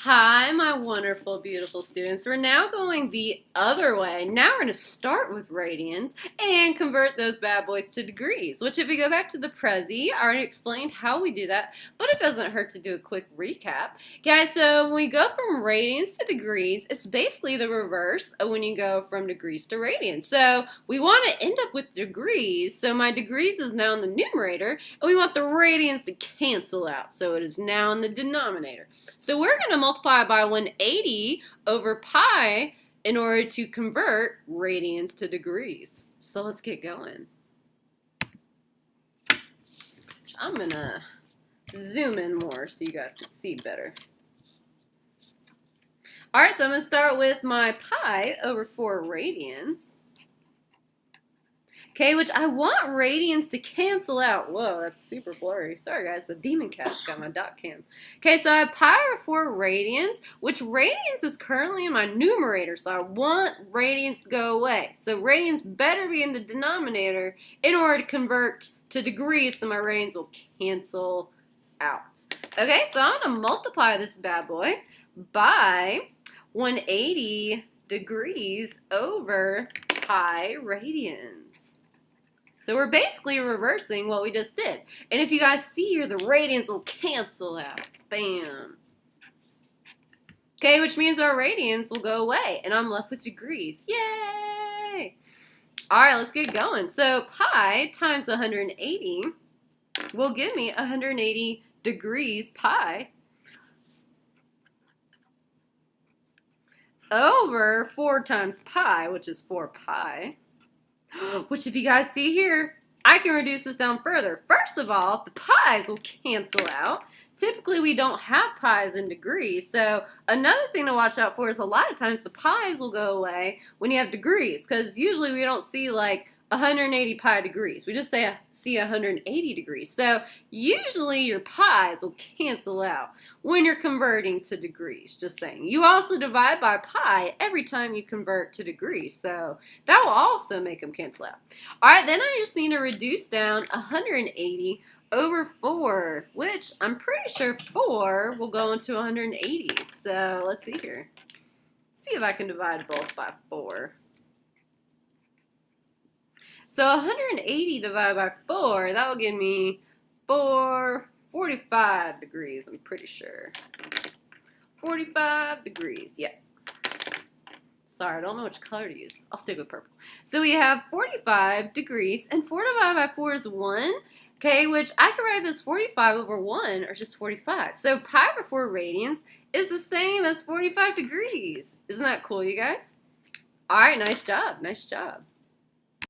Hi, my wonderful, beautiful students. We're now going the other way. Now we're going to start with radians and convert those bad boys to degrees, which if we go back to the Prezi, I already explained how we do that, but it doesn't hurt to do a quick recap. Guys, so when we go from radians to degrees, it's basically the reverse of when you go from degrees to radians. So we want to end up with degrees, so my degrees is now in the numerator, and we want the radians to cancel out, so it is now in the denominator. So we're going to multiply by 180 over pi in order to convert radians to degrees. So let's get going. I'm going to zoom in more so you guys can see better. Alright, so I'm going to start with my pi over 4 radians. Okay, which I want radians to cancel out. Whoa, that's super blurry. Sorry, guys. The demon cat's got my dot cam. Okay, so I have pi over 4 radians, which radians is currently in my numerator, so I want radians to go away. So radians better be in the denominator in order to convert to degrees, so my radians will cancel out. Okay, so I'm going to multiply this bad boy by 180 degrees over pi radians. So we're basically reversing what we just did. And if you guys see here, the radians will cancel out. Bam. Okay, which means our radians will go away. And I'm left with degrees. Yay! Alright, let's get going. So pi times 180 will give me 180 degrees pi over 4 times pi, which is 4 pi. Which if you guys see here, I can reduce this down further. First of all, the pi's will cancel out. Typically, we don't have pi's in degrees, so another thing to watch out for is a lot of times the pi's will go away when you have degrees, because usually we don't see like 180 pi degrees. We just see 180 degrees. So usually your pi's will cancel out when you're converting to degrees, just saying. You also divide by pi every time you convert to degrees, so that will also make them cancel out. Alright, then I just need to reduce down 180 over 4, which I'm pretty sure 4 will go into 180. So let's see here. See if I can divide both by 4. So 180 divided by 4, that will give me 45 degrees, I'm pretty sure. 45 degrees, yeah. Sorry, I don't know which color to use. I'll stick with purple. So we have 45 degrees, and 4 divided by 4 is 1. Okay, which I can write this 45 over 1, or just 45. So pi over 4 radians is the same as 45 degrees. Isn't that cool, you guys? All right, nice job, nice job.